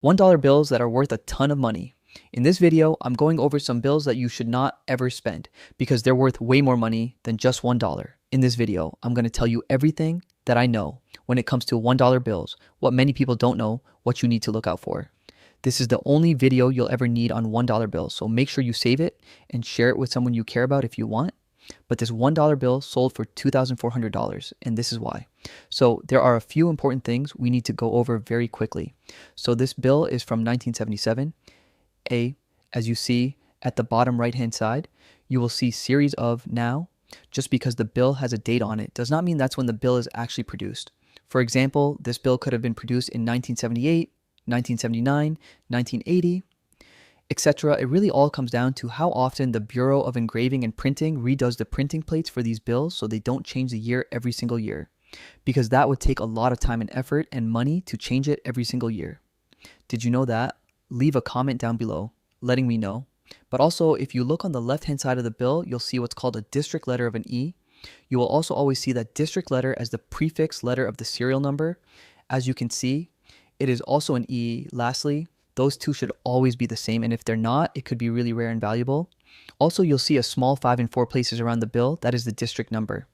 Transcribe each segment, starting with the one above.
$1 bills that are worth a ton of money. In this video, I'm going over some bills that you should not ever spend because they're worth way more money than just $1. In this video, I'm going to tell you everything that I know when it comes to $1 bills, what many people don't know, what you need to look out for. This is the only video you'll ever need on $1 bills, so make sure you save it and share it with someone you care about if you want. But this $1 bill sold for $2,400, and this is why. So there are a few important things we need to go over very quickly. So this bill is from 1977. As you see at the bottom right hand side, you will see series of now. Just because the bill has a date on it does not mean that's when the bill is actually produced. For example, this bill could have been produced in 1978, 1979, 1980, etc. It really all comes down to how often the Bureau of Engraving and Printing redoes the printing plates for these bills so they don't change the year every single year, because that would take a lot of time and effort and money to change it every single year. Did you know that? Leave a comment down below letting me know. But also, if you look on the left hand side of the bill, you'll see what's called a district letter of an E. You will also always see that district letter as the prefix letter of the serial number. As you can see, it is also an E. Lastly, those two should always be the same, and if they're not, it could be really rare and valuable. Also, you'll see a small 5 in 4 places around the bill. That is the district number.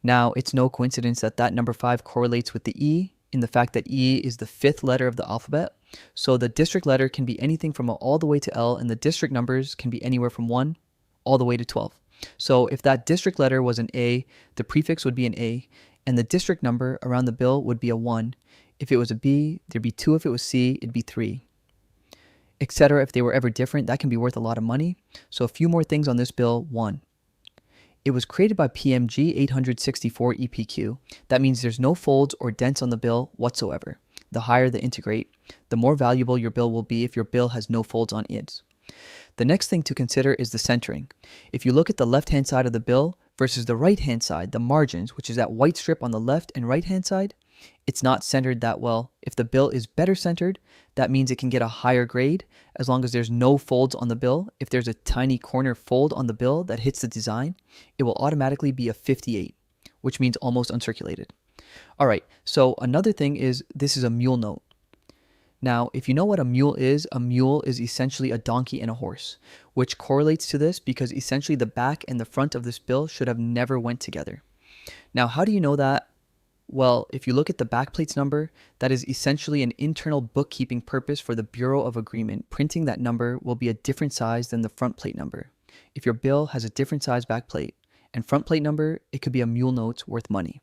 Now, it's no coincidence that that number 5 correlates with the E in the fact that E is the 5th letter of the alphabet. So the district letter can be anything from all the way to L, and the district numbers can be anywhere from 1 all the way to 12. So if that district letter was an A, the prefix would be an A, and the district number around the bill would be a 1. If it was a B, there'd be 2. If it was C, it'd be 3. Etc. If they were ever different, that can be worth a lot of money. So a few more things on this bill. 1. It was created by PMG 864 EPQ. That means there's no folds or dents on the bill whatsoever. The higher the integrate, the more valuable your bill will be if your bill has no folds on it. The next thing to consider is the centering. If you look at the left-hand side of the bill versus the right-hand side, the margins, which is that white strip on the left and right-hand side, it's not centered that well. If the bill is better centered, that means it can get a higher grade as long as there's no folds on the bill. If there's a tiny corner fold on the bill that hits the design, it will automatically be a 58, which means almost uncirculated. All right, so another thing is this is a mule note. Now, if you know what a mule is essentially a donkey and a horse, which correlates to this because essentially the back and the front of this bill should have never went together. Now, how do you know that? Well, if you look at the backplate's number, that is essentially an internal bookkeeping purpose for the Bureau of Agreement. Printing that number will be a different size than the front plate number. If your bill has a different size backplate and front plate number, it could be a mule note worth money.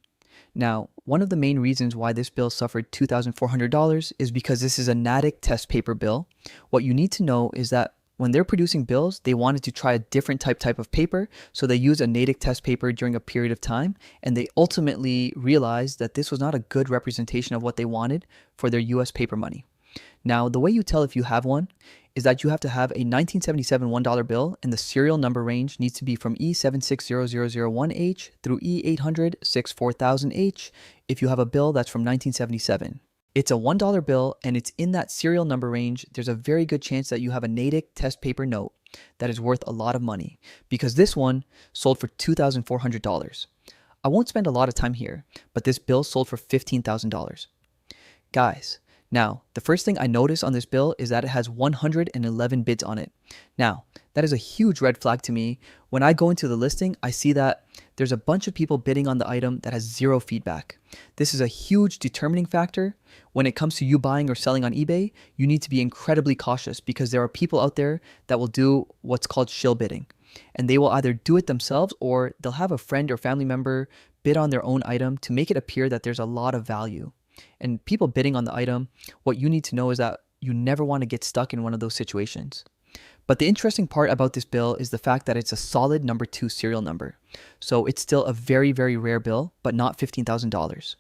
Now, one of the main reasons why this bill suffered $2,400 is because this is a Natick test paper bill. What you need to know is that when they're producing bills, they wanted to try a different type of paper, so they used a Natick test paper during a period of time, and they ultimately realized that this was not a good representation of what they wanted for their US paper money. Now, the way you tell if you have one is that you have to have a 1977 $1 bill, and the serial number range needs to be from E760001H through E800-64000H if you have a bill that's from 1977. It's a $1 bill and it's in that serial number range. There's a very good chance that you have a Natick test paper note that is worth a lot of money, because this one sold for $2,400. I won't spend a lot of time here, but this bill sold for $15,000. Guys, now, the first thing I notice on this bill is that it has 111 bids on it. Now, that is a huge red flag to me. When I go into the listing, I see that there's a bunch of people bidding on the item that has zero feedback. This is a huge determining factor. When it comes to you buying or selling on eBay, you need to be incredibly cautious because there are people out there that will do what's called shill bidding. And they will either do it themselves or they'll have a friend or family member bid on their own item to make it appear that there's a lot of value. And people bidding on the item, what you need to know is that you never want to get stuck in one of those situations. But the interesting part about this bill is the fact that it's a solid number 2 serial number. So it's still a very, very rare bill, but not $15,000.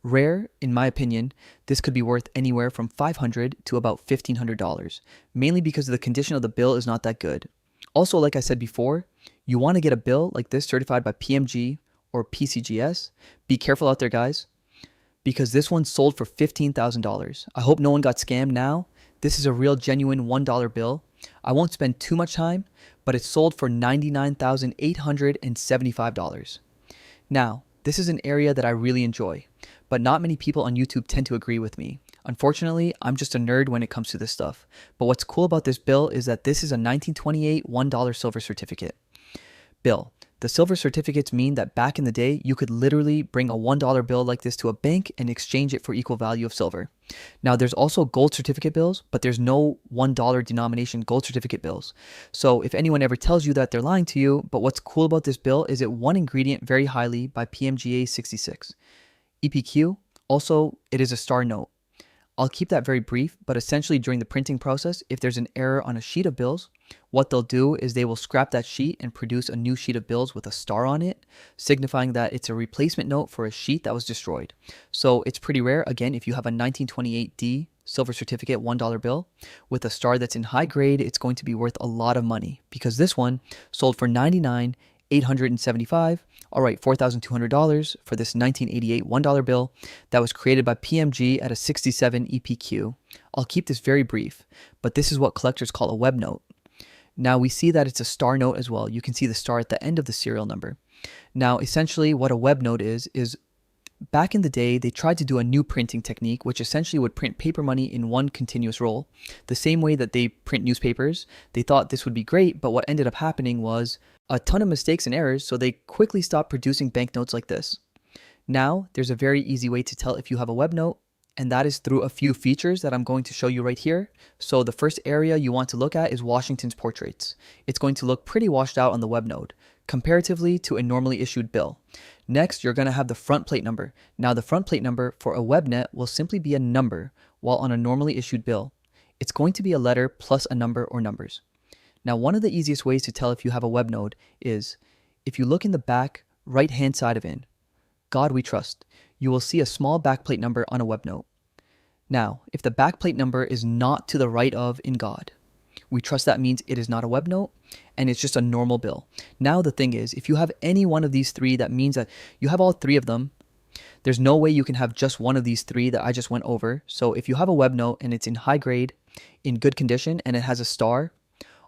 Rare, in my opinion, this could be worth anywhere from $500 to about $1,500, mainly because the condition of the bill is not that good. Also, like I said before, you want to get a bill like this certified by PMG or PCGS. Be careful out there, guys, because this one sold for $15,000. I hope no one got scammed now. This is a real genuine $1 bill. I won't spend too much time, but it sold for $99,875. Now, this is an area that I really enjoy, but not many people on YouTube tend to agree with me. Unfortunately, I'm just a nerd when it comes to this stuff. But what's cool about this bill is that this is a 1928 $1 silver certificate bill. The silver certificates mean that back in the day, you could literally bring a $1 bill like this to a bank and exchange it for equal value of silver. Now, there's also gold certificate bills, but there's no $1 denomination gold certificate bills. So if anyone ever tells you that, they're lying to you. But what's cool about this bill is it won ingredient very highly by PMGA 66. EPQ, also, it is a star note. I'll keep that very brief, but essentially during the printing process, if there's an error on a sheet of bills, what they'll do is they will scrap that sheet and produce a new sheet of bills with a star on it, signifying that it's a replacement note for a sheet that was destroyed. So it's pretty rare, again, if you have a 1928D silver certificate $1 bill with a star that's in high grade, it's going to be worth a lot of money because this one sold for $99,875. All right, $4,200 for this 1988 $1 bill that was created by PMG at a 67 EPQ. I'll keep this very brief, but this is what collectors call a web note. Now we see that it's a star note as well. You can see the star at the end of the serial number. Now, essentially what a web note is back in the day, they tried to do a new printing technique, which essentially would print paper money in one continuous roll. The same way that they print newspapers, they thought this would be great, but what ended up happening was a ton of mistakes and errors, so they quickly stopped producing banknotes like this. Now, there's a very easy way to tell if you have a web note, and that is through a few features that I'm going to show you right here. So the first area you want to look at is Washington's portraits. It's going to look pretty washed out on the web note, comparatively to a normally issued bill. Next, you're going to have the front plate number. Now, the front plate number for a webnet will simply be a number, while on a normally issued bill, it's going to be a letter plus a number or numbers. Now, one of the easiest ways to tell if you have a web note is if you look in the back right-hand side of it, God we trust, you will see a small backplate number on a web note. Now, if the backplate number is not to the right of in God, we trust that means it is not a web note and it's just a normal bill. Now, the thing is, if you have any one of these three, that means that you have all three of them. There's no way you can have just one of these three that I just went over. So if you have a web note and it's in high grade, in good condition, and it has a star,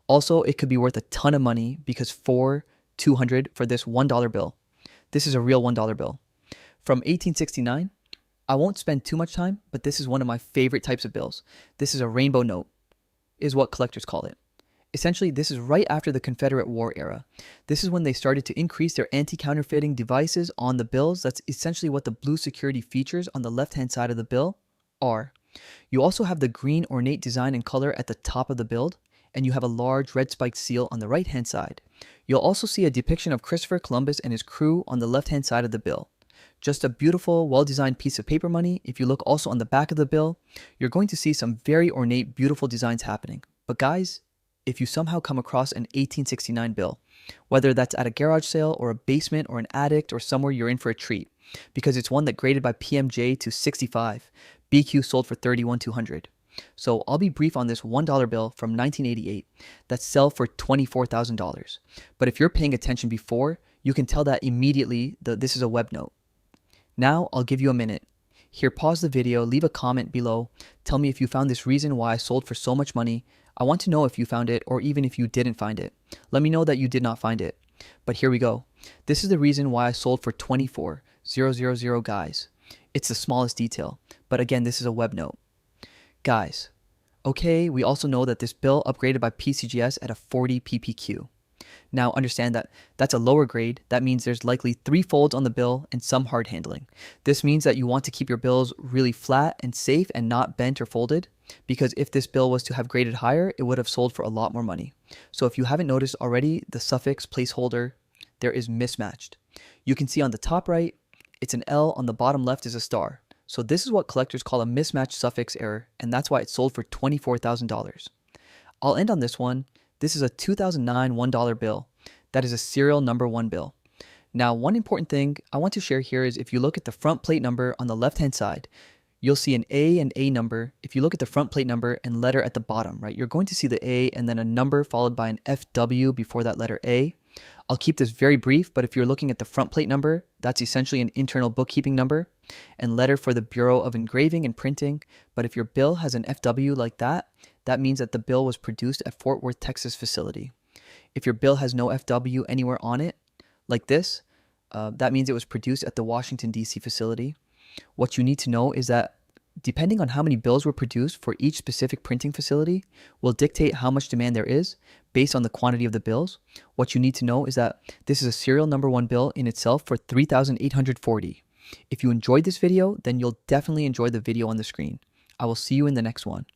also it could be worth a ton of money because $4,200 for this $1 bill. This is a real $1 bill. From 1869, I won't spend too much time, but this is one of my favorite types of bills. This is a rainbow note, is what collectors call it. Essentially, this is right after the Confederate War era. This is when they started to increase their anti-counterfeiting devices on the bills. That's essentially what the blue security features on the left-hand side of the bill are. You also have the green ornate design and color at the top of the bill, and you have a large red spiked seal on the right-hand side. You'll also see a depiction of Christopher Columbus and his crew on the left-hand side of the bill. Just a beautiful, well-designed piece of paper money. If you look also on the back of the bill, you're going to see some very ornate, beautiful designs happening. But guys, if you somehow come across an 1869 bill, whether that's at a garage sale or a basement or an attic or somewhere, you're in for a treat because it's one that graded by PMJ to 65. BQ sold for $31,200. So I'll be brief on this $1 bill from 1988 that sell for $24,000. But if you're paying attention before, you can tell that immediately that this is a web note. Now I'll give you a minute. Here, pause the video, leave a comment below. Tell me if you found this reason why I sold for so much money. I want to know if you found it or even if you didn't find it. Let me know that you did not find it. But here we go. This is the reason why I sold for $24,000, guys. It's the smallest detail. But again, this is a web note. Guys, okay, we also know that this bill upgraded by PCGS at a 40 PPQ. Now understand that that's a lower grade. That means there's likely 3 folds on the bill and some hard handling. This means that you want to keep your bills really flat and safe and not bent or folded, because if this bill was to have graded higher, it would have sold for a lot more money. So if you haven't noticed already, the suffix placeholder there is mismatched. You can see on the top right, it's an L, on the bottom left is a star. So this is what collectors call a mismatched suffix error, and that's why it sold for $24,000. I'll end on this one. This is a 2009 $1 bill. That is a serial number 1 bill. Now, one important thing I want to share here is if you look at the front plate number on the left-hand side, you'll see an A and A number. If you look at the front plate number and letter at the bottom, right, you're going to see the A and then a number followed by an FW before that letter A. I'll keep this very brief, but if you're looking at the front plate number, that's essentially an internal bookkeeping number and letter for the Bureau of Engraving and Printing. But if your bill has an FW like that, that means that the bill was produced at Fort Worth, Texas facility. If your bill has no FW anywhere on it, like this, that means it was produced at the Washington, D.C. facility. What you need to know is that Depending on how many bills were produced for each specific printing facility will dictate how much demand there is based on the quantity of the bills. What you need to know is that this is a serial number 1 bill in itself for 3,840. If you enjoyed this video, then you'll definitely enjoy the video on the screen. I will see you in the next one.